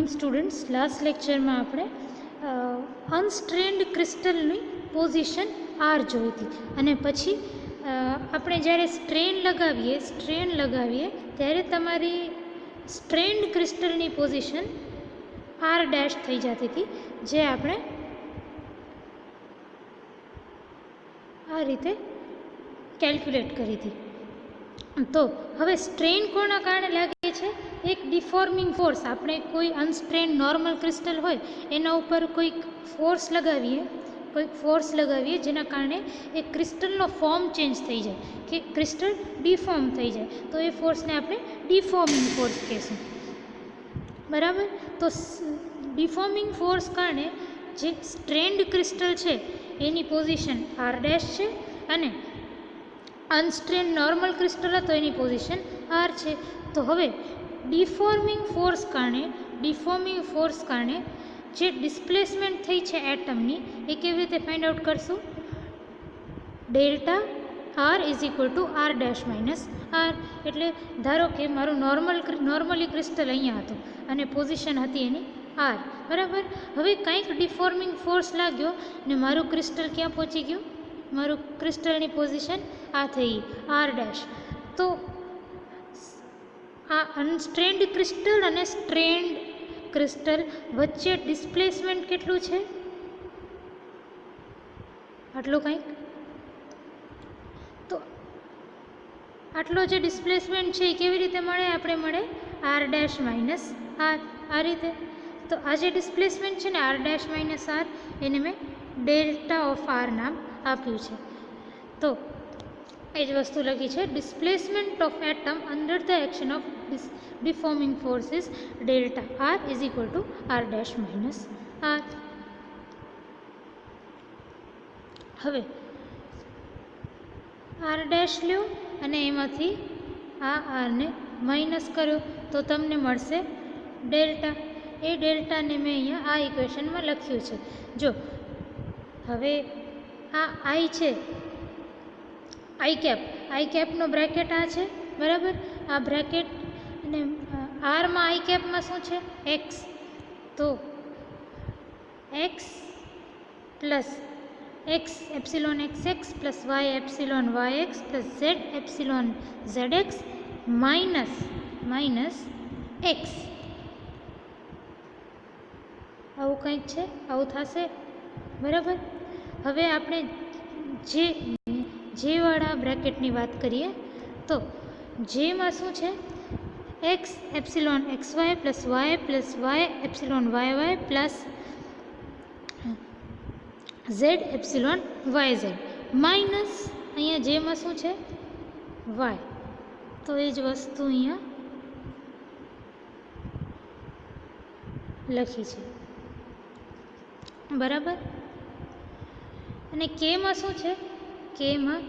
Morning students, last લેક્ચરમાં આપણે અનસ્ટ્રેન્ડ ક્રિસ્ટલની position R જોઈ હતી અને પછી આપણે જ્યારે સ્ટ્રેન લગાવીએ ત્યારે તમારી સ્ટ્રેન્ડ ક્રિસ્ટલની પોઝિશન આર ડેશ થઈ જતી હતી, જે આપણે આ રીતે કેલ્ક્યુલેટ કરી હતી. તો હવે સ્ટ્રેન કોના કારણે લાગે છે? એક ડિફોર્મિંગ ફોર્સ. આપણે કોઈ અનસ્ટ્રેન્ડ નોર્મલ ક્રિસ્ટલ હોય એના ઉપર કોઈક ફોર્સ લગાવીએ જેના કારણે એ ક્રિસ્ટલનો ફોર્મ ચેન્જ થઈ જાય, કે ક્રિસ્ટલ ડિફોર્મ થઈ જાય, તો એ ફોર્સને આપણે ડિફોર્મિંગ ફોર્સ કહેશું. બરાબર? તો ડિફોર્મિંગ ફોર્સ કારણે જે સ્ટ્રેન્ડ ક્રિસ્ટલ છે એની પોઝિશન આર ડેશ છે અને અનસ્ટ્રેન્ડ નોર્મલ ક્રિસ્ટલ હતો એની પોઝિશન આર છે. તો હવે ડિફોર્મિંગ ફોર્સ કારણે જે ડિસ્પ્લેસમેન્ટ થઈ છે એટમની, એ કેવી રીતે ફાઇન્ડ આઉટ કરશું? Delta R is equal to R dash minus R. એટલે ધારો કે મારું નોર્મલી ક્રિસ્ટલ અહીંયા હતું અને પોઝિશન હતી એની આર. બરાબર? હવે કંઈક ડિફોર્મિંગ ફોર્સ લાગ્યો ને મારું ક્રિસ્ટલ ક્યાં પહોંચી ગયું? મારું ક્રિસ્ટલની પોઝિશન આ થઈ આર ડેશ. તો આ અનસ્ટ્રેન્ડ ક્રિસ્ટલ અને સ્ટ્રેન્ડ ક્રિસ્ટલ વચ્ચે ડિસ્પ્લેસમેન્ટ કેટલું છે? આટલું કંઈક. તો આટલો જે ડિસ્પ્લેસમેન્ટ છે એ કેવી રીતે મળે? આપણે મળે આર ડેશ માઇનસ આર, આ રીતે. તો આ જે ડિસ્પ્લેસમેન્ટ છે ને આર ડેશ માઇનસ આર, એને મેં ડેલ્ટા ઓફ આર નામ આપ્યું છે. તો એ જ વસ્તુ લખી છે, displacement of atom under the action of deforming forces delta R is equal to R dash minus r. હવે આર ડેશ લ્યો અને એમાંથી આ આરને માઇનસ કર્યો તો તમને મળશે ડેલ્ટા. એ ડેલ્ટાને મેં અહીંયા આ ઇક્વેશનમાં લખ્યું છે. જો હવે આ આઈ છે, આઈ કેપનો બ્રેકેટ આ છે. બરાબર? આ બ્રેકેટ અને આરમાં આઈ કેપમાં શું છે? એક્સ. તો X plus X epsilon x x plus Y epsilon Y X plus Z epsilon Z X minus X. આવું કંઈક છે, આવું થશે. બરાબર? હવે આપણે જે વાળા બ્રેકેટની વાત કરીએ તો જેમાં શું છે? X epsilon X Y plus Y epsilon Y Y plus Z epsilon Y Z minus અહીંયા જેમાં શું છે? વાય. તો એ જ વસ્તુ અહીંયા લખી છે. બરાબર? અને કેમાં શું છે? કેમાં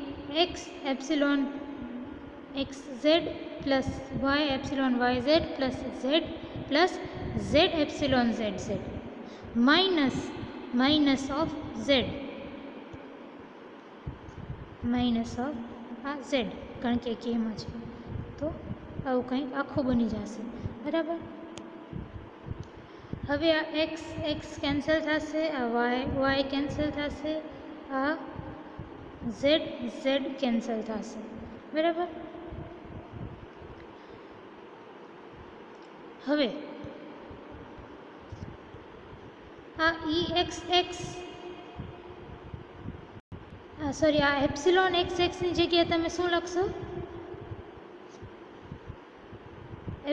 X epsilon X Z plus Y epsilon Y Z plus Z epsilon Z Z minus of Z આ ઝેડ, કારણ કે કેમાં છે. તો આવું કંઈક આખું બની જશે. બરાબર? હવે આ એક્સ કેન્સલ થશે, આ વાય કેન્સલ થશે, આ ઝેડ કેન્સલ થશે. બરાબર? હવે આ આ એપ્સિલોન એક્સ એક્સની જગ્યાએ તમે શું લખશો?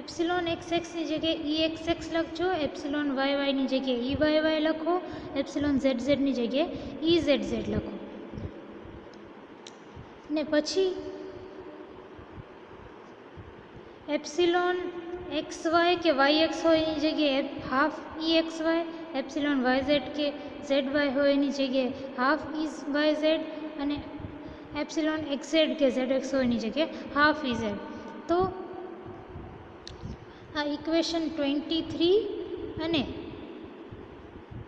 એપ્સિલોન એક્સ એક્સની જગ્યાએ ઈ એક્સ એક્સ લખજો, એપ્સિલોન વાય વાયની જગ્યાએ ઈ વાય વાય લખો, એપ્સિલોન ઝેડ ઝેડની જગ્યાએ ઈ ઝેડ ઝેડ લખો. ને પછી એપ્સિલોન એક્સ વાય કે વાય એક્સ હોય એની જગ્યાએ હાફ ઈ x Y, epsilon Y Z કે ઝેડ વાય હોય એની જગ્યાએ હાફ ઈ વાય ઝેડ, અને એપ્સિલોન એક્સ ઝેડ કે ઝેડ એક્સ હોય એની જગ્યાએ હાફ ઈ ઝેડ. તો આ ઇક્વેશન 23 અને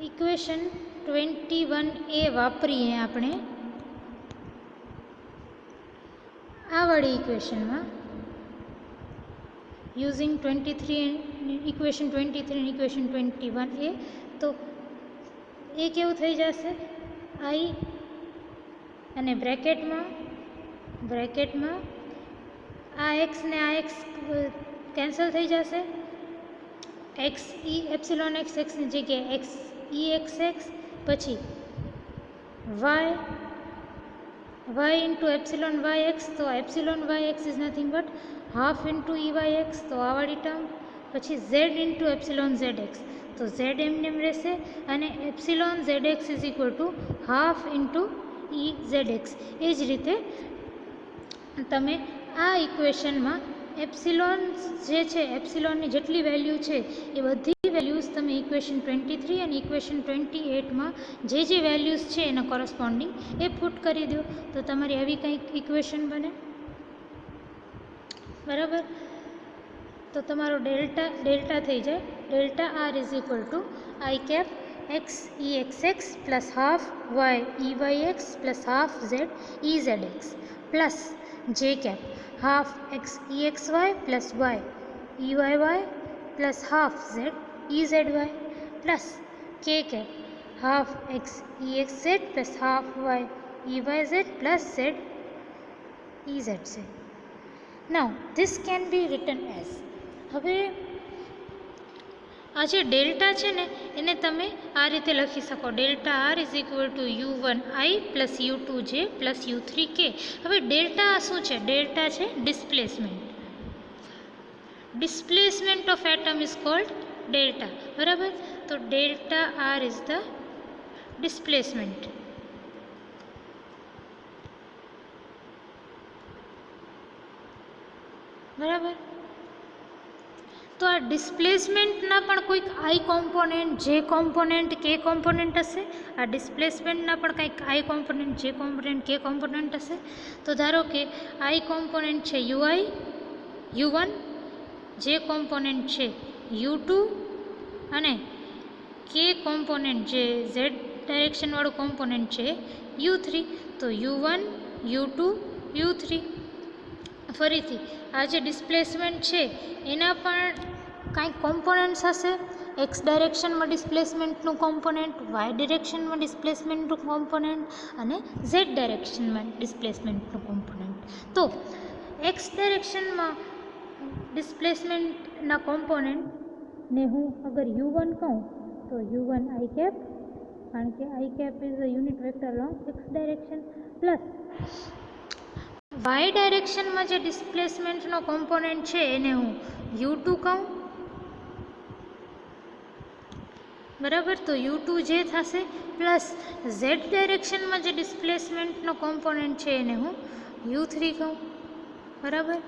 ઇક્વેશન 21A વાપરીએ આપણે આ વાળી ઇક્વેશનમાં યુઝિંગ 23 ઇક્વેશન 23 અને ઇક્વેશન 21 એ તો એ કેવું થઈ જશે આઈ અને બ્રેકેટમાં આ એક્સ ને આ એક્સ કેન્સલ થઈ જશે એક્સ ઈ એપ્સિલોન એક્સ એક્સની જગ્યાએ એક્સ ઈ એક્સ એક્સ પછી y into epsilon yx તો epsilon yx is nothing but half into eyx તો આ વાળી ટર્મ પછી z into epsilon zx તો z એમને એમ રહેશે અને epsilon zx is equal to half into e zx એ જ રીતે તમે આ ઇક્વેશનમાં એપ્સિલોન જે છે એપ્સિલોનની જેટલી વેલ્યુ છે એ બધી વેલ્યુઝ તમે ઇક્વેશન 23 અને ઇક્વેશન 28માં જે વેલ્યુઝ છે એના કોરસ્પોન્ડિંગ એ પુટ કરી દો તો તમારી આવી કંઈક ઇક્વેશન બને બરાબર તો તમારો ડેલ્ટા થઈ જાય delta R is equal to I cap X E x x plus half Y E Y X plus half Z E Z X plus J cap half x exy plus y eyy plus half z ezi plus k cap half x exz plus half y eyz plus z ezz. Now this can be written as હવે આ જે delta છે ને એને તમે આ રીતે લખી શકો delta R is equal to u1i plus u2j plus u3k હવે ડેલ્ટા શું છે ડેલ્ટા છે displacement of atom is called delta બરાબર તો delta R is the displacement બરાબર તો આ ડિસ્પ્લેસમેન્ટના પણ કોઈક I component J component K component હશે આ ડિસ્પ્લેસમેન્ટના પણ કંઈક I component J component K component હશે તો ધારો કે આઈ કોમ્પોનેન્ટ છે યુઆઈ યુ1 જે કોમ્પોનેન્ટ છે યુ2 અને કે કોમ્પોનેન્ટ જે ઝેડ ડાયરેક્શનવાળું કોમ્પોનેન્ટ છે યુ3 તો યુ1 યુ2 યુ3 ફરીથી આ જે ડિસ્પ્લેસમેન્ટ છે એના પણ કાંઈક કોમ્પોનન્ટ્સ હશે એક્સ ડાયરેક્શનમાં ડિસ્પ્લેસમેન્ટનું કોમ્પોનન્ટ વાય ડાયરેક્શનમાં ડિસ્પ્લેસમેન્ટનું કોમ્પોનન્ટ અને ઝેડ ડાયરેક્શનમાં ડિસ્પ્લેસમેન્ટનું કોમ્પોનન્ટ તો એક્સ ડાયરેક્શનમાં ડિસ્પ્લેસમેન્ટના કોમ્પોનન્ટને હું અગર યુ1 કહું તો યુ1 આઈ કેપ કારણ કે i cap is a unit vector along x direction plus y ડાયરેક્શનમાં જે ડિસ્પ્લેસમેન્ટનો કોમ્પોનન્ટ છે એને હું યુ2 કહું બરાબર તો યુ2 જે થશે પ્લસ ઝેડ ડાયરેક્શનમાં જે ડિસ્પ્લેસમેન્ટનો કોમ્પોનન્ટ છે એને હું યુ3 કહું બરાબર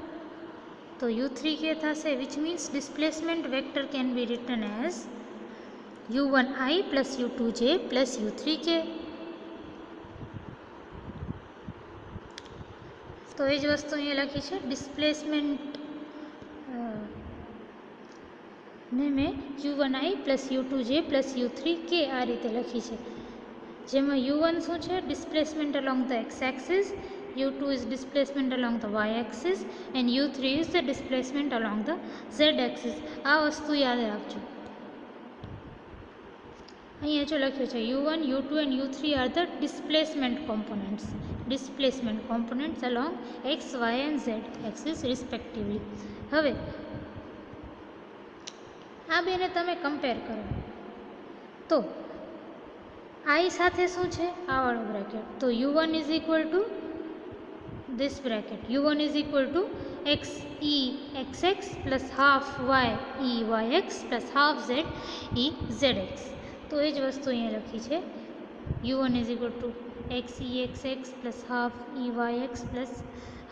તો યુ3 કે થશે which means displacement vector can be return as u1i plus u2j plus u3k તો એ જ વસ્તુ અહીંયા લખી છે ડિસ્પ્લેસમેન્ટ ને મેં u1i plus u2j plus u3k આ રીતે લખી છે જેમાં u1 શું છે displacement along the X axis u2 is displacement along the Y axis and u3 is the displacement along the Z axis આ વસ્તુ યાદ રાખજો અહીંયા જો લખ્યું છે u1 u2 and u3 are the displacement components along X Y and Z axis respectively હવે આ બેને તમે કમ્પેર કરો તો આઈ સાથે શું છે આ વાળું બ્રેકેટ તો u1 is equal two this bracket u1 is equal to x e x x plus half y e y x plus half z e z x તો એ જ વસ્તુ અહીંયા લખી છે u1 is equal to x e x x plus half e y x plus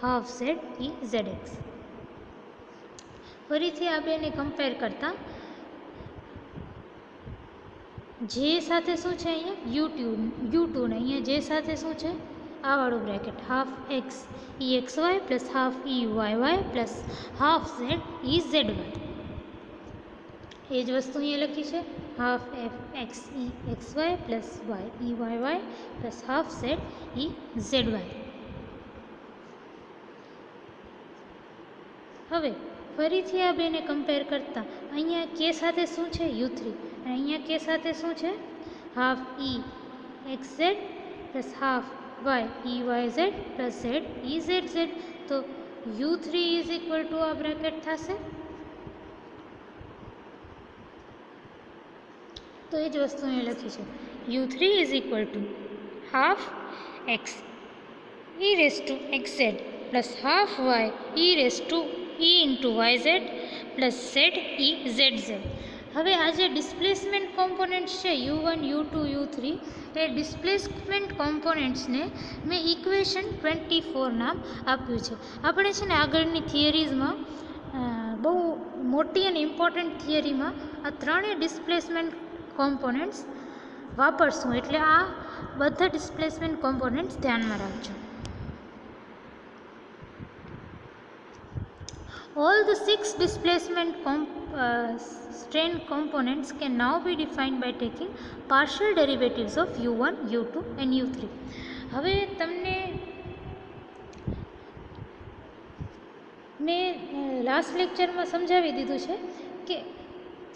half z e z x ફરીથી આ બેને કમ્પેર કરતા જે સાથે શું છે અહીંયા u2 ને અહીંયા જે સાથે શું છે આ વાળું બ્રેકેટ હાફ એક્સ ઈ એક્સ વાય પ્લસ હાફ ઈ Y Y plus half Z ઈ ઝેડ વાય એ જ વસ્તુ અહીંયા લખી છે હાફ એફ એક્સ ઈ એક્સ વાય પ્લસ વાય ઈ Y Y plus half Z ઈ ઝેડ વાય હવે ફરીથી આ બેને કમ્પેર કરતાં અહીંયા કે સાથે શું છે u3 અને અહીંયા કે સાથે શું છે હાફ ઈ X Z plus half Y ઈ વાય ઝેડ પ્લસ ઝેડ ઈ ઝેડ ઝેડ. તો u3 ઇઝ ઇક્વલ ટુ આ બ્રેકેટ થશે. તો એ જ વસ્તુ અહીં લખી છે u3 is equal to half x E raise to X Z plus half Y E raise to E into Y Z plus Z E Z Z. હવે આ જે ડિસ્પ્લેસમેન્ટ કોમ્પોનન્ટ્સ છે u1 u2 u3 એ displacement કોમ્પોનન્ટ્સને મેં equation 24 નામ આપ્યું છે. આપણે છે ને આગળની થિયરીઝમાં બહુ મોટી અને ઇમ્પોર્ટન્ટ થિયરીમાં આ ત્રણેય ડિસ્પ્લેસમેન્ટ કોમ્પોનન્ટ્સ વાપરશું, એટલે આ બધા ડિસ્પ્લેસમેન્ટ કોમ્પોનન્ટ્સ ધ્યાનમાં રાખજો. All the 6 displacement strain components can now be defined by taking partial derivatives of u1, u2 and u3. હવે તમને મેં લાસ્ટ લેક્ચરમાં સમજાવી દીધું છે કે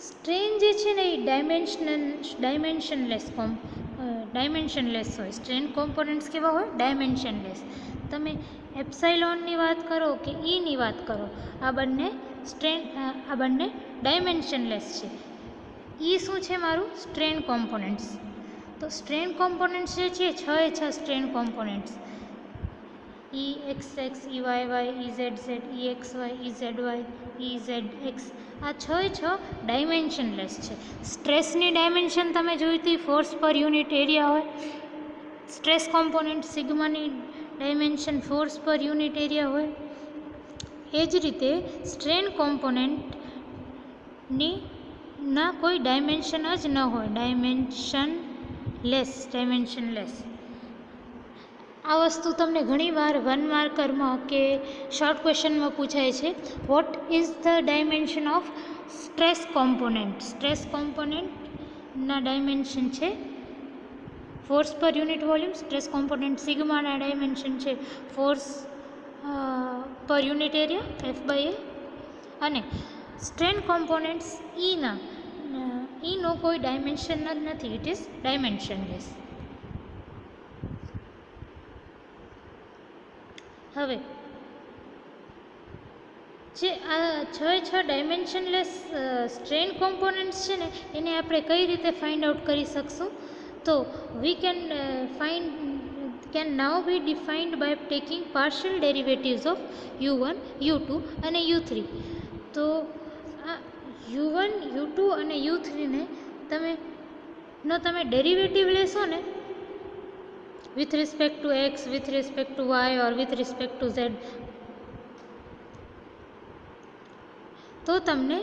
સ્ટ્રેન જે છે ને એ ડાયમેન્શનલેસ હોય. સ્ટ્રેન કોમ્પોનન્ટ્સ કેવા હોય? ડાયમેન્શનલેસ. તમે એપ્સાઇલોનની વાત કરો કે ઈની વાત કરો, આ બંને ડાયમેન્શનલેસ છે. ઈ શું છે? મારું સ્ટ્રેન કોમ્પોનન્ટ્સ. તો સ્ટ્રેન કોમ્પોનન્ટ્સ જે છે 6 strain components e x x e Y y e Z z e x y e z y e Z x, આ 6 ડાયમેન્શનલેસ છે. સ્ટ્રેસની ડાયમેન્શન તમે જોઈ હતી, ફોર્સ પર યુનિટ એરિયા હોય. Stress component સિગ્માની dimension force per unit area હોય. એ જ રીતે સ્ટ્રેન કોમ્પોનન્ટની ના કોઈ ડાયમેન્શન જ ન હોય, ડાયમેન્શનલેસ. આ વસ્તુ તમને ઘણીવાર 1 માર્કરમાં કે શોર્ટ ક્વેશ્ચનમાં પૂછાય છે. What is the dimension of stress component? Stress કોમ્પોનન્ટના ડાયમેન્શન છે force per unit volume. Stress component સિગ્માના ડાયમેન્શન છે force per unit area F/A. અને સ્ટ્રેન કોમ્પોનન્ટ્સ ઈનો કોઈ ડાયમેન્શન જ નથી, ઇટ ઇઝ ડાયમેન્શનલેસ. હવે જે આ 6 ડાયમેન્શનલેસ સ્ટ્રેન કોમ્પોનન્ટ્સ છે ને એને આપણે કઈ રીતે ફાઇન્ડ આઉટ કરી શકશું? તો વી can now be defined by taking partial derivatives of u1, u2 અને u3. તો આ u1, u2 અને u3 ને તમે ડેરિવેટિવ લેશો ને with respect to x, with respect to y or with respect to z, તો તમને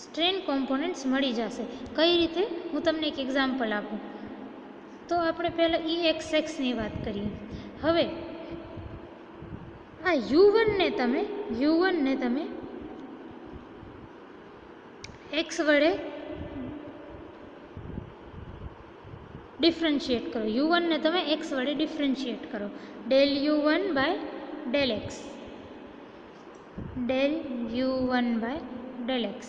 સ્ટ્રેન કોમ્પોનન્ટ્સ મળી જશે. કઈ રીતે? હું તમને એક એક્ઝામ્પલ આપું. તો આપણે પહેલાં EXXની વાત કરીએ. હવે આ u1 ને તમે x વડે ડિફરન્શિએટ કરો. u1 ને તમે x વડે ડિફરન્શિએટ કરો. del u1 by del x, del u1 by del x.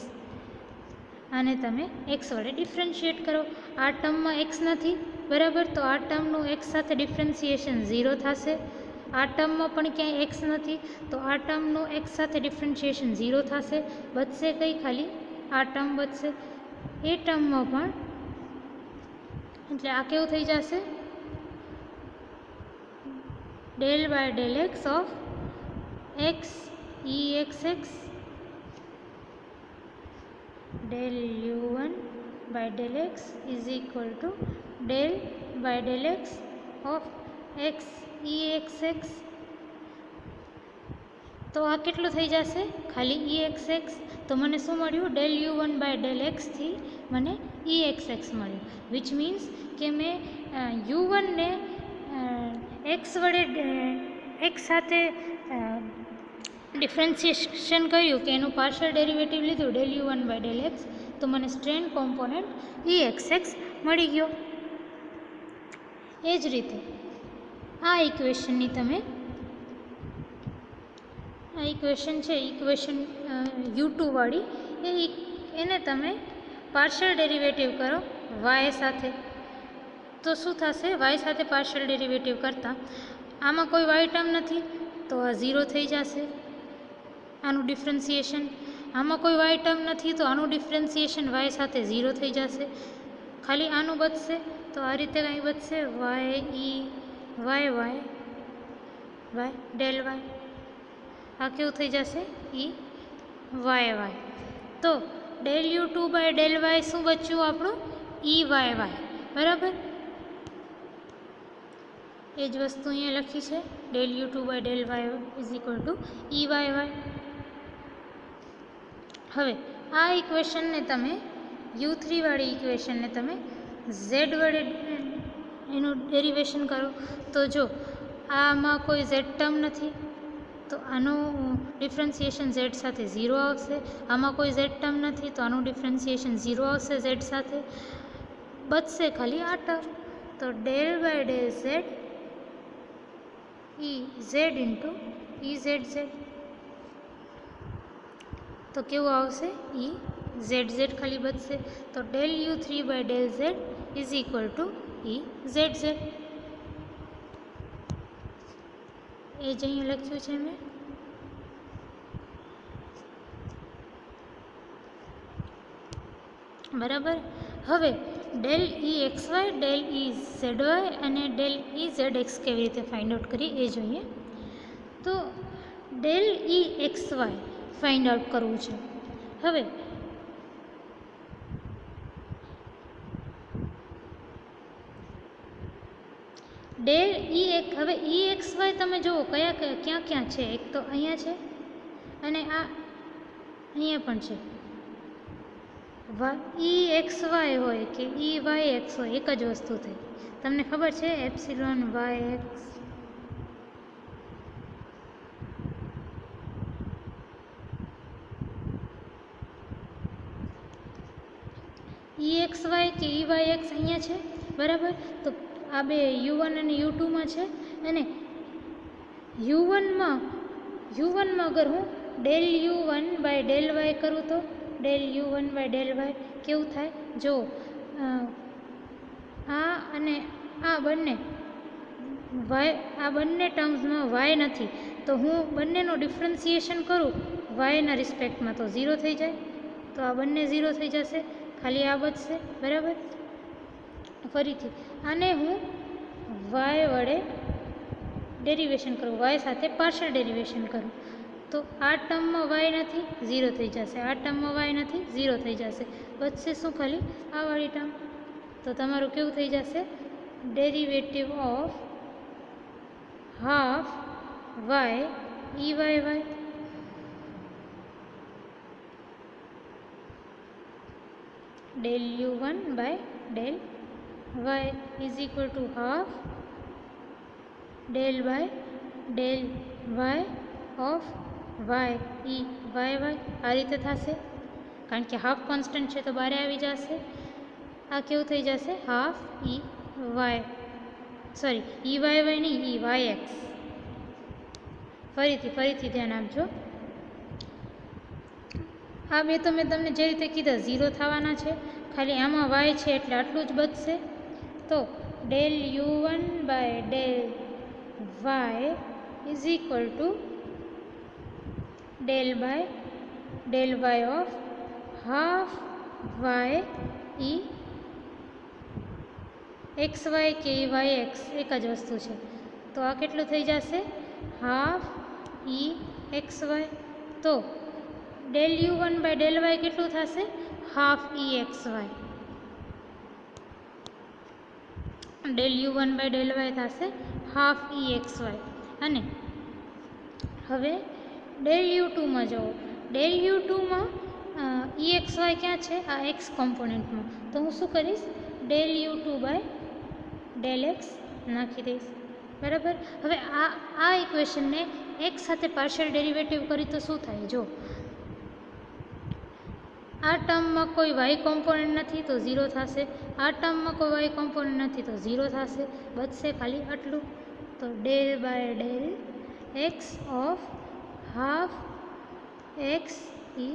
આને તમે x વડે ડિફરન્શિએટ કરો. આ ટર્મમાં x નથી, બરાબર? તો આ ટર્મનું x સાથે ડિફરન્શિએશન 0 થશે. આ ટર્મમાં પણ ક્યાંય x નથી, તો આ ટર્મનું x સાથે ડિફરન્શિએશન 0 થશે. બચશે કઈ? ખાલી આ ટર્મ બચશે. એ ટર્મમાં પણ, એટલે આ કેવું થઈ જશે? del by del x of x EXX del u1 by del x is equal to del by del x of x EXX. તો આ કેટલું થઈ જશે? ખાલી EXX. તો મને શું મળ્યું? del u1 by del x થી મને EXX મળ્યું, which means કે મેં u1 ને x વડે x સાથે ડિફરન્શિએશન કર્યું કે એનું પાર્શિયલ ડેરિવેટિવ લીધું del u1 by del x, તો મને સ્ટ્રેન કોમ્પોનન્ટ EXX મળી ગયો. એ જ રીતે આ ઇક્વેશનની તમે આ ઇક્વેશન છે, ઇક્વેશન u2 વાળી, એને તમે પાર્શિયલ ડેરિવેટિવ કરો y સાથે, તો શું થશે? y સાથે પાર્શિયલ ડેરિવેટિવ કરતાં આમાં કોઈ y ટર્મ નથી તો આ 0 થઈ જશે, આનું ડિફરન્સિએશન. આમાં કોઈ y ટર્મ નથી તો આનું ડિફરન્સિએશન y સાથે 0 થઈ જશે, ખાલી આનું બચશે. તો આ રીતે કંઈ બચશે y ડેલ y, આ કેવું થઈ જશે? y. તો del u2 by del y શું બચ્યું આપણું? y. બરાબર, એ જ વસ્તુ અહીંયા લખી છે, del u2 by del y is equal to y. હવે આ ઇક્વેશનને તમે u3 વાળી ઇક્વેશનને તમે z વડે એનું ડેરિવેશન કરો. તો જો આમાં કોઈ z ટર્મ નથી તો આનું ડિફરન્સિએશન z સાથે 0 આવશે, આમાં કોઈ z ટર્મ નથી તો આનું ડિફરન્સિએશન 0 આવશે z સાથે, બચશે ખાલી આ ટર્મ. તો del by del z z into ezz, તો કેવું આવશે? ezz ખાલી બચશે. તો del u3 by del z is equal to ezz, એ જ અહીંયા લખ્યું છે મેં. બરાબર, હવે ડેલ exy, ડેલ zy અને ડેલ ezx કેવી રીતે ફાઇન્ડ આઉટ કરીએ એ જોઈએ. તો ડેલ exy ફાઇન્ડ આઉટ કરવું છે. હવે ડેલ હવે exy તમે જુઓ ક્યાં છે? એક તો અહીંયા છે અને આ અહીંયા પણ છે. exy હોય કે eyx હોય એક જ વસ્તુ થઈ. તમને ખબર છે એપ્સિલોન yx exy કે eyx અહીંયા છે. બરાબર, તો આ બે u1 અને u2માં છે, અને u1માં અગર હું del u1 by del y કરું તો del u1 by del y કેવું થાય? જો આ અને આ બંને ટર્મ્સમાં y નથી તો હું બંનેનું ડિફરન્સિએશન કરું yના રિસ્પેક્ટમાં તો 0 થઈ જાય, તો આ બંને 0 થઈ જશે, ખાલી આ બચશે. બરાબર, ફરીથી આને હું y વડે ડેરિવેશન કરું, y સાથે પાર્શિયલ ડેરિવેશન કરું, તો આ ટર્મમાં y નથી 0 થઈ જશે, આ ટર્મમાં y નથી 0 થઈ જશે, બચશે શું? ખાલી આ વાળી ટર્મ. તો તમારું કેવું થઈ જશે? Derivative of half y eyy, del u1 by del y is equal to half del by del y of y eyy. આ રીતે થશે, કારણ કે હાફ કોન્સ્ટન્ટ છે તો બારે આવી જશે. આ કેવું થઈ જશે? હાફ eyy નહીં eyx. ફરીથી ધ્યાન આપજો. આ બે તો મેં તમને જે રીતે કીધા 0 થવાના છે, ખાલી આમાં y છે એટલે આટલું જ બચશે. તો del u1 by del y is equal to del by del y of half y xy કે yx એક જ વસ્તુ છે, તો આ કેટલું થઈ જશે? Half exy. તો del u1 by del y કેટલું થશે? Half exy. Del u1 by del y થશે હાફ exy. અને હવે ડેલ u2માં જુઓ, ડેલ u2માં exy ક્યાં છે? આ x કોમ્પોનન્ટમાં. તો હું શું કરીશ? Del u2 by del x નાખી દઈશ. બરાબર, હવે આ ઇક્વેશનને x સાથે પાર્શિયલ ડેરિવેટિવ કરી તો શું થાય? જો આ ટર્મમાં કોઈ y કોમ્પોનન્ટ નથી તો 0 થશે, આ ટર્મમાં કોઈ y કોમ્પોનન્ટ નથી તો 0 થશે, બચશે ખાલી આટલું. તો del by del x of half x E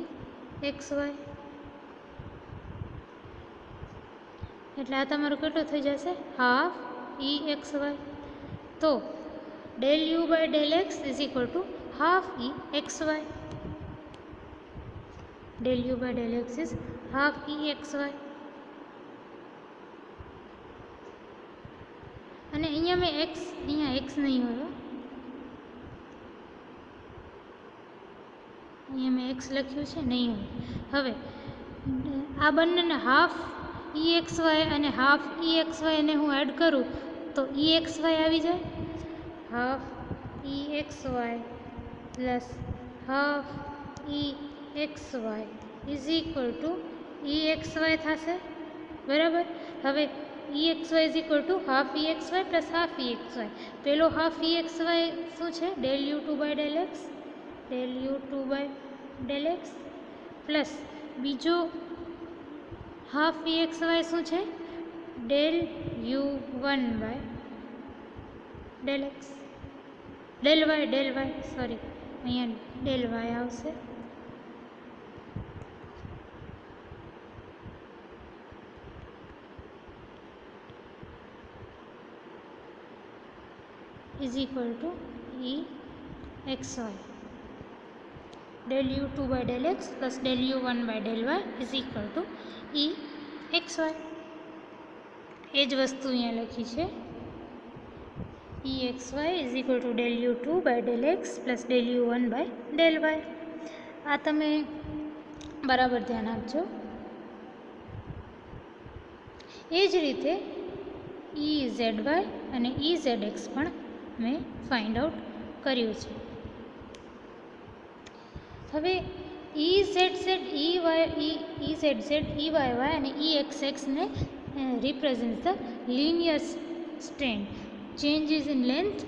x y, એટલે આ તમારું કેટલું થઈ જશે? હાફ ઈ એક્સ વાય. તો del u by del x is equal to half E x y. Del u by del x is half E x Y. અને અહીંયા મેં અહીંયા એક્સ નહીં હોય, અહીંયા મેં એક્સ લખ્યું છે, નહીં હોય. હવે આ બંનેને હાફ ઈ એક્સ વાય અને હાફ ઈ એક્સ વાયને હું એડ કરું તો ઈ એક્સ વાય આવી જાય. Half E x Y plus half E x Y is equal to E x Y થશે, બરાબર. હવે E x Y is equal to half E x Y plus half E x Y. પેલો half ઈ x Y શું છે? Del you two by del x, del you two by del x plus બીજો half ઈ x Y શું છે? Del u one by del x, del y sorry, અહીંયા del y આવશે. Is equal to E x y. Del you two by del x plus del u one by del y is equal to E x y. એ જ વસ્તુ અહીંયા લખી છે. E x Y is equal to del you two by del x plus del u one by del Y. આ તમે બરાબર ધ્યાન આપજો. એ જ રીતે ઈ ઝેડ વાય અને ઈ ઝેડ એક્સ પણ મેં ફાઇન્ડ આઉટ કર્યું છે. હવે e Z z e y e Z z e Y y અને ઈ એક્સ એક્સને represents the linear strain. Changes in length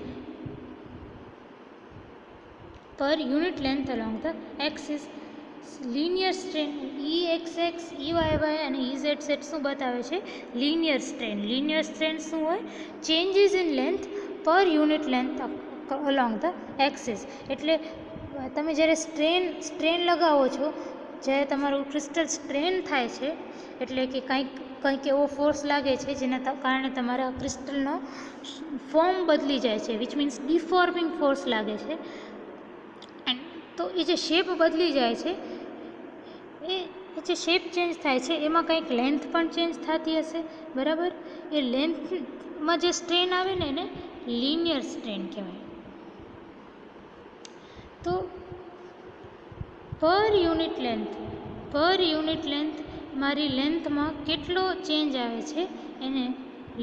per unit length along the axis. linear strain EXX, EYY અને EZZ શું બતાવે છે? linear strain. linear strain શું હોય? changes in length per unit length along the axis. એટલે તમે જ્યારે strain લગાવો છો, જ્યારે તમારું ક્રિસ્ટલ સ્ટ્રેન થાય છે, એટલે કે કંઈક એવો ફોર્સ લાગે છે જેના કારણે તમારા ક્રિસ્ટલનો ફોર્મ બદલી જાય છે, વિચ મીન્સ ડિફોર્મિંગ ફોર્સ લાગે છે. તો એ જે શેપ બદલી જાય છે, એ જે શેપ ચેન્જ થાય છે એમાં કંઈક લેન્થ પણ ચેન્જ થતી હશે, બરાબર. એ લેન્થમાં જે સ્ટ્રેન આવે ને એને લિનિયર સ્ટ્રેન કહેવાય. તો પર યુનિટ લેન્થ મારી લેન્થમાં કેટલો ચેન્જ આવે છે એને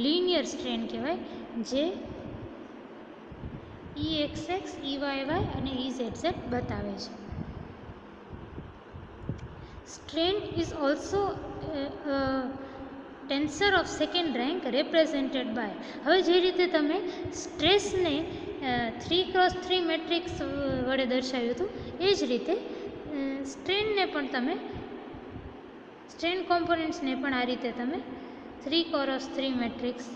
લિનિયર સ્ટ્રેન કહેવાય, જે EXX, EYY અને EZZ બતાવે છે. Strain is also tensor of second rank represented by. હવે જે રીતે તમે સ્ટ્રેસને 3x3 મેટ્રિક્સ વડે દર્શાવ્યું હતું, એ જ રીતે સ્ટ્રેન કોમ્પોનન્ટ્સને પણ આ રીતે તમે 3x3 મેટ્રિક્સ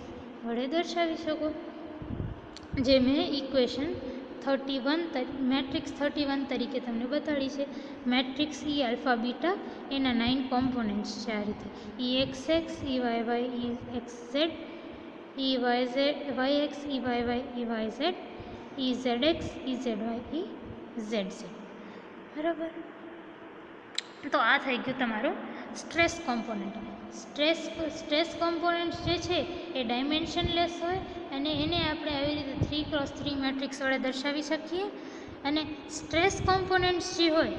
વડે દર્શાવી શકો, જે મેં ઇક્વેશન 31 મેટ્રિક્સ 31 તરીકે તમને બતાડી છે. મેટ્રિક્સ ઈ આલ્ફા બીટા એના 9 કોમ્પોનન્ટ્સ છે આ રીતે: EXX, EYY, EXZ, EYZ, YX, EYY, EYZ, EZX, EZY, EZZ. બરાબર. તો આ થઈ ગયું તમારું સ્ટ્રેસ કોમ્પોનન્ટ. સ્ટ્રેસ કોમ્પોનન્ટ જે છે એ ડાયમેન્શનલેસ હોય અને એને આપણે આવી રીતે 3x3 મેટ્રિક્સ વડે દર્શાવી શકીએ. અને સ્ટ્રેસ કોમ્પોનન્ટ્સ જે હોય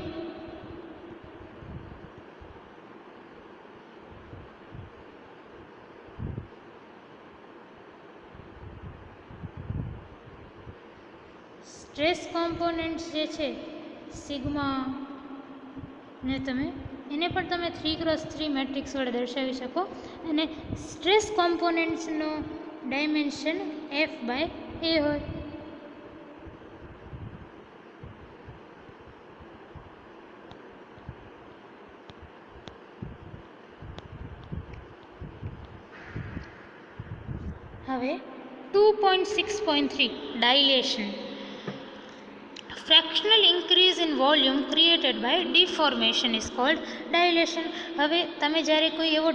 જે છે સિગ્મા ને એને પણ તમે 3x3 મેટ્રિક્સ વડે દર્શાવી શકો. અને સ્ટ્રેસ કોમ્પોનન્ટ્સનો ડાયમેન્શન F/A હોય. હવે 2.6.3 dilation. Fractional increase in volume created by deformation is called dilation. હવે તમે જ્યારે કોઈ એવો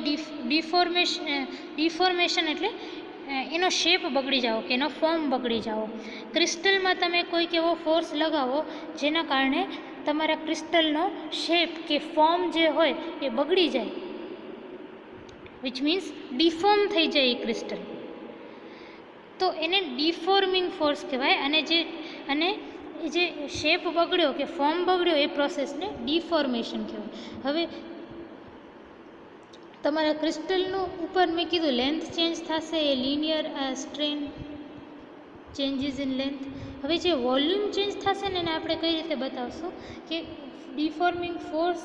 ડિફોર્મેશન એટલે એનો શેપ બગડી જાઓ કે એનો ફોર્મ બગડી જાઓ, ક્રિસ્ટલમાં તમે કોઈક એવો ફોર્સ લગાવો જેના કારણે તમારા ક્રિસ્ટલનો શેપ કે ફોર્મ જે હોય એ બગડી જાય, વિચ મીન્સ ડિફોર્મ થઈ જાય એ ક્રિસ્ટલ, તો એને ડિફોર્મિંગ ફોર્સ કહેવાય. અને જે શેપ બગડ્યો કે ફોર્મ બગડ્યો એ પ્રોસેસને ડિફોર્મેશન કહેવાય. હવે તમારા ક્રિસ્ટલનું ઉપર મેં કીધું લેન્થ ચેન્જ થશે, એ linear strain changes in length. હવે જે વોલ્યુમ ચેન્જ થશે ને એને આપણે કઈ રીતે બતાવશું કે ડિફોર્મિંગ ફોર્સ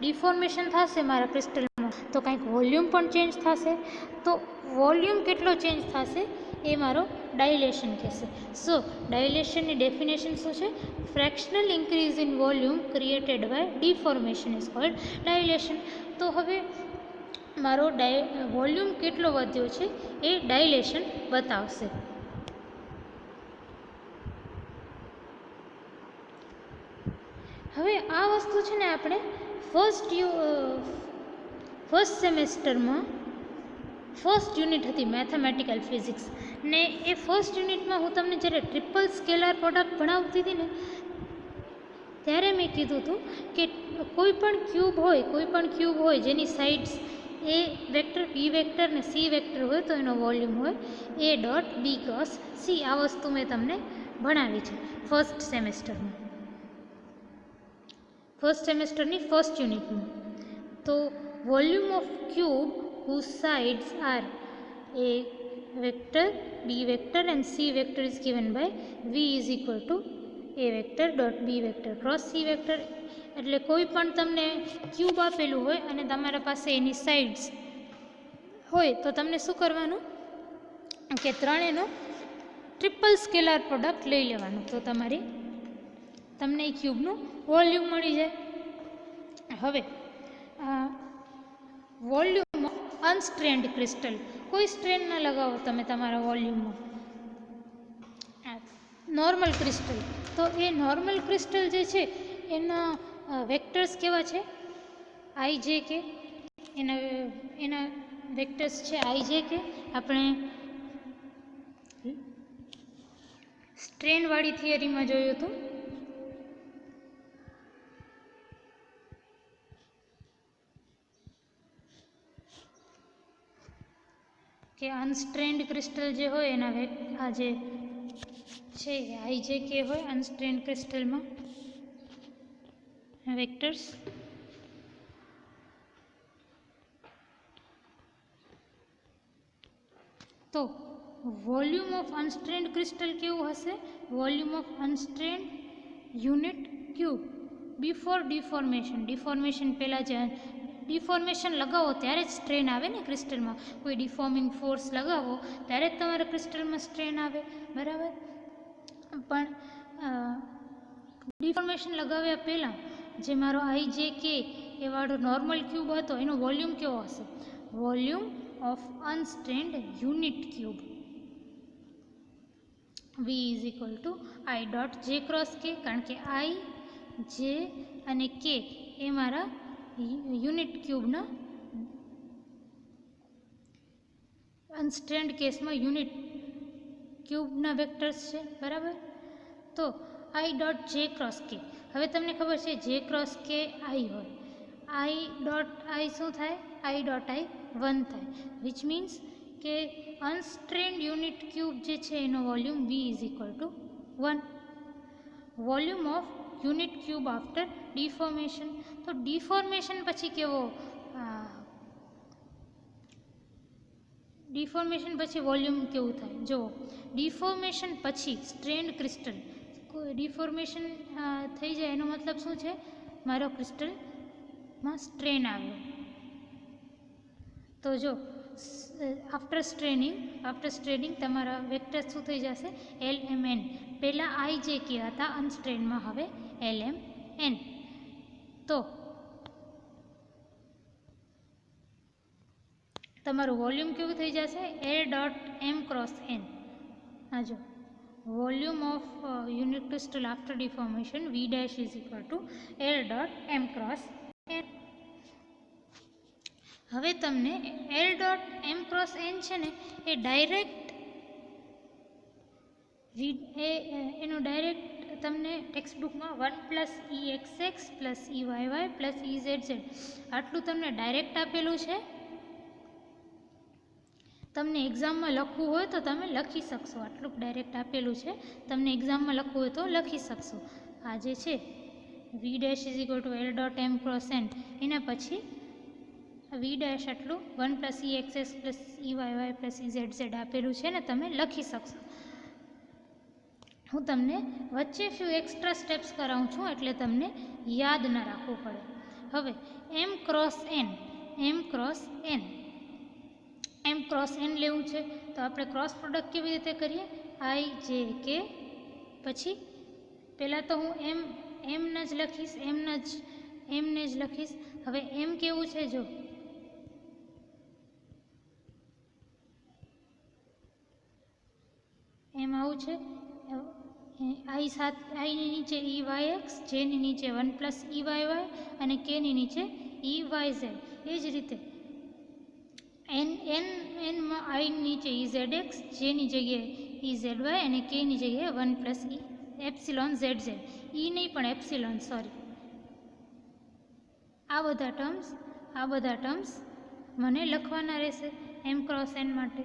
ડિફોર્મેશન થશે મારા ક્રિસ્ટલમાં તો કંઈક વોલ્યુમ પણ ચેન્જ થશે, તો વોલ્યુમ કેટલો ચેન્જ થશે એ મારો ડાયલેશન કહેશે. સો ડાયલેશનની ડેફિનેશન શું છે? Fractional increase in volume created by deformation is called dilation. તો હવે મારો વોલ્યુમ કેટલો વધ્યો છે એ ડાયલેશન બતાવશે. હવે આ વસ્તુ છે ને આપણે ફર્સ્ટ સેમેસ્ટરમાં ફર્સ્ટ યુનિટ હતી મેથેમેટિકલ ફિઝિક્સ, ને એ ફર્સ્ટ યુનિટમાં હું તમને જ્યારે ટ્રિપલ સ્કેલર પ્રોડક્ટ ભણાવતી હતી ને ત્યારે મેં કીધું હતું કે કોઈ પણ ક્યુબ હોય જેની sides A vector B vector ને સી વેક્ટર હોય તો એનો વોલ્યુમ હોય A dot B cross C. આ વસ્તુ મેં તમને ભણાવી છે ફર્સ્ટ સેમેસ્ટરની ફર્સ્ટ યુનિટમાં. તો volume of cube whose sides are a vector, b vector and c vector is given by v is equal to a vector dot b vector cross c vector. એટલે કોઈ પણ તમને ક્યુબ આપેલું હોય અને તમારા પાસે એની સાઇડ્સ હોય તો તમને શું કરવાનું કે ત્રણેયનો ટ્રિપલ સ્કેલર પ્રોડક્ટ લઈ લેવાનું, તો તમને એ ક્યુબનું વોલ્યુમ મળી જાય. હવે વોલ્યુમ અનસ્ટ્રેન્ડ ક્રિસ્ટલ, કોઈ સ્ટ્રેન ન લગાવો તમે તમારા વોલ્યુમમાં, નોર્મલ ક્રિસ્ટલ, તો એ નોર્મલ ક્રિસ્ટલ જે છે એના વેક્ટર્સ કેવા છે? આઈ જે કે. એના વેક્ટર્સ છે આઈ જે કે. આપણે સ્ટ્રેનવાળી થિયરીમાં જોયું હતું કે અનસ્ટ્રેન્ડ ક્રિસ્ટલ જે હોય એના આ જે છે આઈ જે કે હોય અનસ્ટ્રેન્ડ ક્રિસ્ટલમાં વેક્ટર્સ. તો વોલ્યુમ ઓફ અનસ્ટ્રેન્ડ ક્રિસ્ટલ કેવું હશે? Volume of unstrained unit cube before deformation પહેલાં જે ડિફોર્મેશન લગાવો ત્યારે જ સ્ટ્રેન આવે ને ક્રિસ્ટલમાં, કોઈ ડિફોર્મિંગ ફોર્સ લગાવો ત્યારે જ તમારા ક્રિસ્ટલમાં સ્ટ્રેન આવે, બરાબર? પણ ડિફોર્મેશન લગાવ્યા પહેલાં જે મારો આઈ જે કે એ વાળો નોર્મલ ક્યુબ હતો એનો વોલ્યુમ કેવો હશે? Volume of unstrained unit cube v is equal to i dot j cross k, કારણ કે આઈ જે અને કે એ મારા યુનિટ ક્યુબના અનસ્ટ્રેન્ડ કેસમાં યુનિટ ક્યુબના વેક્ટર્સ છે, બરાબર? તો આઈ ડોટ જે ક્રોસ કે, હવે તમને ખબર છે જે ક્રોસ કે આઈ હોય, આઈ ડોટ આઈ શું થાય? આઈ ડોટ આઈ 1 થાય, વિચ મીન્સ કે અનસ્ટ્રેન્ડ યુનિટ ક્યુબ જે છે એનો volume v is equal to 1. Volume of unit cube after deformation, તો ડિફોર્મેશન પછી ડિફોર્મેશન પછી વોલ્યુમ કેવું થાય? જુઓ, ડિફોર્મેશન પછી સ્ટ્રેન્ડ ક્રિસ્ટલ, ડિફોર્મેશન થઈ જાય એનો મતલબ શું છે? મારો ક્રિસ્ટલમાં સ્ટ્રેન આવ્યો. તો જો આફ્ટર સ્ટ્રેનિંગ તમારા વેક્ટર શું થઈ જશે? LMN. પહેલાં આઈ જે કે હતા અનસ્ટ્રેનમાં, હવે LMN. તો તમારું વોલ્યુમ કેવું થઈ જશે? L dot M cross N. હા, જો volume of unit crystal after deformation V dash is equal two L dot M cross N. હવે તમને L dot M cross N છે ને એ ડાયરેક્ટ એનું ડાયરેક્ટ તમને ટેક્સ્ટ બુકમાં 1 + EXX + EYY + EZZ આટલું તમને ડાયરેક્ટ આપેલું છે. તમને એક્ઝામમાં લખવું હોય તો તમે લખી શકશો, આટલું ડાયરેક્ટ આપેલું છે. તમને એક્ઝામમાં લખવું હોય તો લખી શકશો. આ જે છે V dash is equal two L dot M cross N, એના પછી V ડેશ આટલું 1 + EXX + EYY + EZZ આપેલું છે ને તમે લખી શકશો. હું તમને વચ્ચે ફ્યુ એક્સ્ટ્રા સ્ટેપ્સ કરાવું છું એટલે તમને યાદ ન રાખવું પડે. હવે M cross N, M cross N, M cross N લેવું છે તો આપણે ક્રોસ પ્રોડક્ટ કેવી રીતે કરીએ? I J K, પછી પહેલાં તો હું M ને જ લખીશ, M ને જ લખીશ. હવે M કેવું છે જો, M આવું છે. I ની નીચે EYX, J ની નીચે 1 + EYY અને K ની નીચે EYZ. એ જ રીતે N I ની નીચે EZX, J ની જગ્યાએ EZY અને K ની જગ્યાએ 1 + EZZ. E નહીં પણ એપ્સિલોન, સોરી. આ બધા ટર્મ્સ મને લખવાના રહેશે M ક્રોસ N માટે.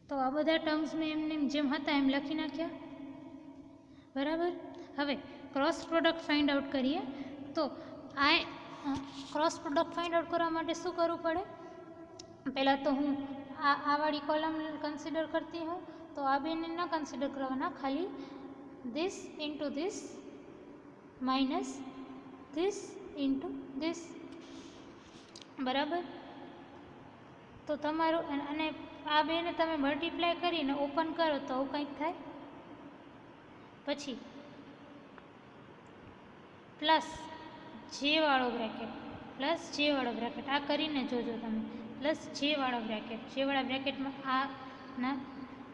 તો આ બધા ટર્મ્સ મેં એમને જેમ હતા એમ લખી નાખ્યા, બરાબર. હવે ક્રોસ પ્રોડક્ટ ફાઇન્ડ આઉટ કરીએ. તો આ ક્રોસ પ્રોડક્ટ ફાઇન્ડ આઉટ કરવા માટે શું કરવું પડે? પહેલાં તો હું આ વાળી કોલમ કન્સિડર કરતી હું, તો આ બેને ન કન્સિડર કરવાના, ખાલી this into this minus this into this, બરાબર. તો તમારું અને આ બેને તમે મલ્ટીપ્લાય કરીને ઓપન કરો તો આવું કંઈક થાય. પછી પ્લસ જે વાળો બ્રેકેટ, આ કરીને જોજો તમે, પ્લસ જે વાળા બ્રેકેટમાં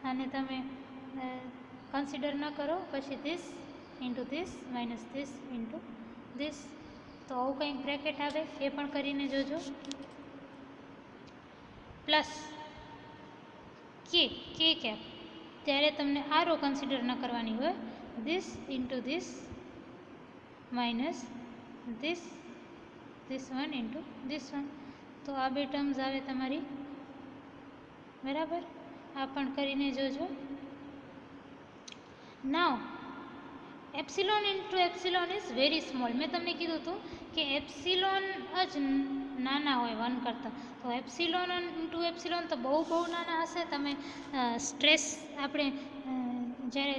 આને તમે કન્સિડર ન કરો. પછી this into this minus this into this, તો આવું કંઈક બ્રેકેટ આવે, એ પણ કરીને જોજો. પ્લસ કે કેપ, ત્યારે તમને આ રો કન્સિડર ન કરવાની હોય. this into this minus this one into this one, તો આ બે ટર્મ્સ આવે તમારી, બરાબર. આ પણ કરીને જોજો. Now epsilon into epsilon is very small. મેં તમને કીધું હતું કે એપ્સિલોન જ નાના હોય 1 કરતાં, તો એપ્સિલોન ઇન્ટુ એપ્સિલોન તો બહુ નાના હશે. તમે સ્ટ્રેસ, આપણે જ્યારે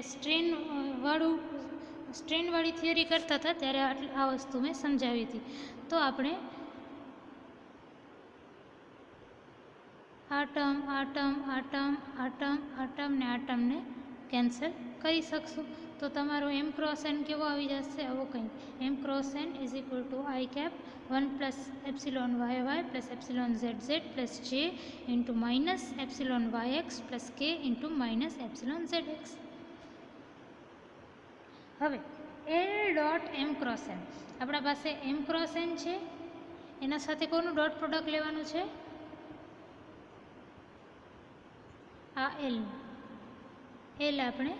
સ્ટ્રેનવાળી થિયરી કરતા હતા ત્યારે આ વસ્તુ મેં સમજાવી હતી. તો આપણે આ ટર્મને કેન્સલ કરી શકશું. તો તમારો M ક્રોસ N કેવો આવી જશે? આવો કંઈક. M cross N is equal to I cap 1 + epsilon YY + epsilon ZZ + J into minus epsilon YX + K into minus epsilon ZX. હવે L dot M cross N, આપણા પાસે M ક્રોસ N છે, એના સાથે કોનું ડોટ પ્રોડક્ટ લેવાનું છે? આ L આપણે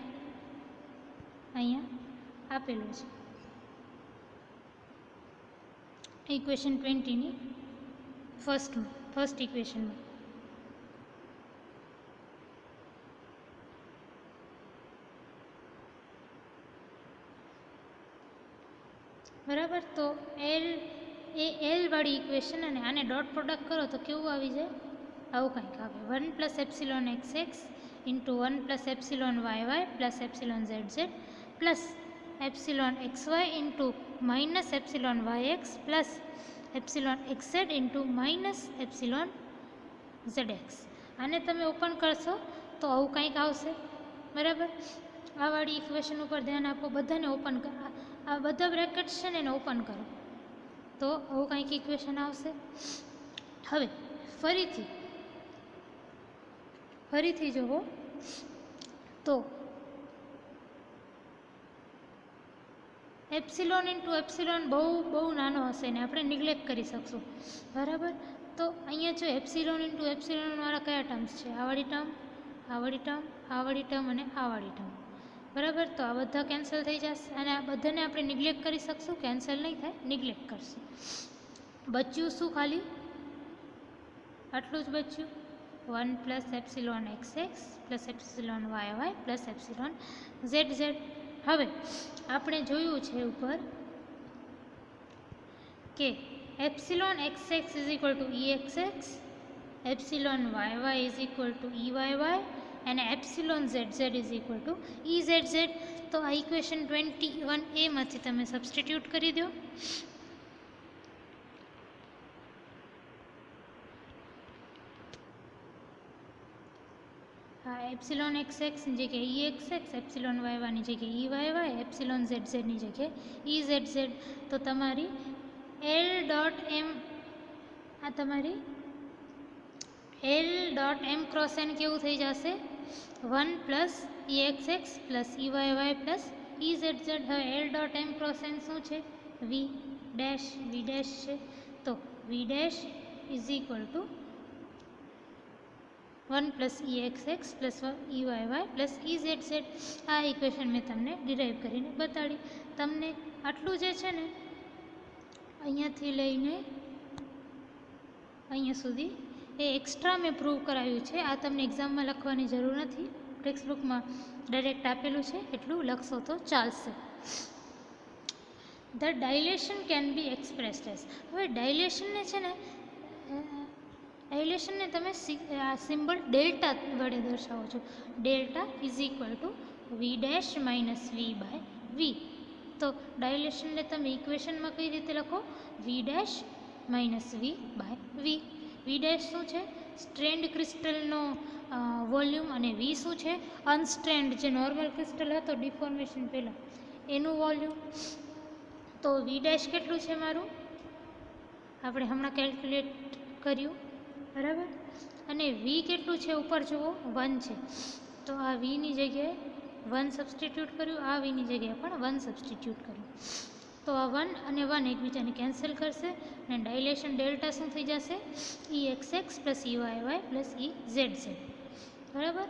અહીંયા આપેલું છે ઇક્વેશન 20ની ફર્સ્ટ ઇક્વેશનમાં. બરાબર. તો L વાળી ઇક્વેશન અને આને ડોટ પ્રોડક્ટ કરો તો કેવું આવી જાય? આવું કંઈક આવે. 1 + epsilon XX into 1 + epsilon YY + epsilon ZZ plus epsilon XY into minus epsilon YX plus epsilon XZ into minus epsilon ZX. આને તમે ઓપન કરશો તો આવું કંઈક આવશે, બરાબર. આ વાળી ઇક્વેશન ઉપર ધ્યાન આપો, બધાને ઓપન કરો. આ બધા બ્રેકેટ્સ છે ને એને ઓપન કરો તો આવું કંઈક ઇક્વેશન આવશે. હવે ફરીથી ફરીથી જુઓ તો એપ્સિલોન ઇન્ટુ એપ્સિલોન બહુ નાનો હશે ને આપણે નિગ્લેક્ટ કરી શકશું, બરાબર. તો અહીંયા જો એપ્સિલોન ઇન્ટુ એપ્સિલોનવાળા કયા ટર્મ્સ છે? આવાળી ટર્મ, આવાળી ટર્મ, આવાળી ટર્મ અને આવાળી ટર્મ, બરાબર. તો આ બધા કેન્સલ થઈ જશે અને આ બધાને આપણે નિગ્લેક્ટ કરી શકશું, કેન્સલ નહીં થાય, નિગ્લેક્ટ કરશું. બચ્યું શું? ખાલી આટલું જ બચ્યું, 1 plus epsilon x x plus epsilon Y Y plus epsilon Z Z. હવે આપણે જોયું છે ઉપર કે epsilon x x is equal to E x x, epsilon Y y is equal to e Y y અને epsilon Z z is equal to e Z Z. તો આ equation 21A માંથી તમે સબસ્ટિટ્યૂટ કરી દો. એપ્સિલોન એક્સ એક્સની જગ્યાએ ઈ x x, epsilon Y વાયની જગ્યાએ ઈ વાય વાય, એપ્સિલોન ઝેડ ઝેડની જગ્યાએ ઈ ઝેડ ઝેડ. તો તમારી એલ ડોટ એમ, આ તમારી l dot m cross n કેવું થઈ જશે? 1 plus e x x plus e Y Y plus e Z Z. હવે l dot m cross n શું છે? વી ડેશ, વી ડેશ છે. તો v dash is equal to 1 plus e x x plus e Y Y plus e Z z. આ equation મેં તમને derive કરીને બતાડી. તમને આટલું જે છે ને અહીંયાથી લઈને અહીંયા સુધી એ એક્સ્ટ્રા મેં પ્રૂવ કરાવ્યું છે. આ તમને એક્ઝામમાં લખવાની જરૂર નથી, ટેક્સ્ટ બુકમાં ડાયરેક્ટ આપેલું છે, એટલું લખશો તો ચાલશે. The dilation can be expressed as. હવે ડાયલેશનને છે ને, ડાયલેશનને તમે આ સિમ્બલ ડેલ્ટા વડે દર્શાવો છો. Delta is equal to v dash minus v by v. તો ડાયલેશનને તમે ઇક્વેશનમાં કઈ રીતે લખો? V dash minus v by v. V dash શું છે? સ્ટ્રેન્ડ ક્રિસ્ટલનો વોલ્યુમ, અને વી શું છે? અનસ્ટ્રેન્ડ જે નોર્મલ ક્રિસ્ટલ હતો ડિફોર્મેશન પહેલાં એનું વોલ્યુમ. તો વી ડેશ કેટલું છે મારું? આપણે હમણાં કેલ્ક્યુલેટ કર્યું, બરાબર. અને વી કેટલું છે ઉપર જુઓ? 1 છે. તો આ વીની જગ્યાએ 1 સબસ્ટિટ્યૂટ કર્યું, આ વીની જગ્યાએ પણ 1 સબસ્ટિટ્યૂટ કર્યું. તો આ 1 અને 1 એકબીજાને કેન્સલ કરશે અને ડાયલેશન ડેલ્ટા શું થઈ જશે? E x x plus e Y Y plus e Z z, બરાબર.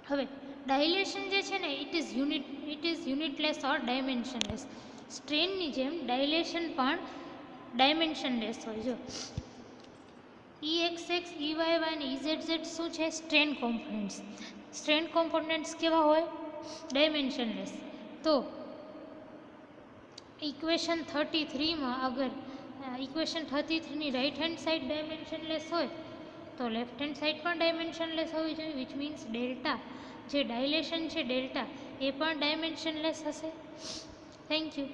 હવે ડાયલેશન જે છે ને it is unitless or dimensionless. સ્ટ્રેનની જેમ ડાયલેશન પણ ડાયમેન્શનલેસ હોય. જો e x x, e Y y અને ઈ ઝેડ ઝેડ શું છે? Strain components. સ્ટ્રેન કોમ્પોનન્ટ્સ કેવા હોય? ડાયમેન્શનલેસ. તો ઇક્વેશન 33માં અગર ઇક્વેશન 33ની રાઇટ હેન્ડ સાઇડ ડાયમેન્શનલેસ હોય તો લેફ્ટ હેન્ડ સાઇડ પણ ડાયમેન્શનલેસ હોવી જોઈએ, વિચ મીન્સ ડેલ્ટા જે ડાયલેશન છે ડેલ્ટા એ પણ ડાયમેન્શનલેસ હશે. Thank you.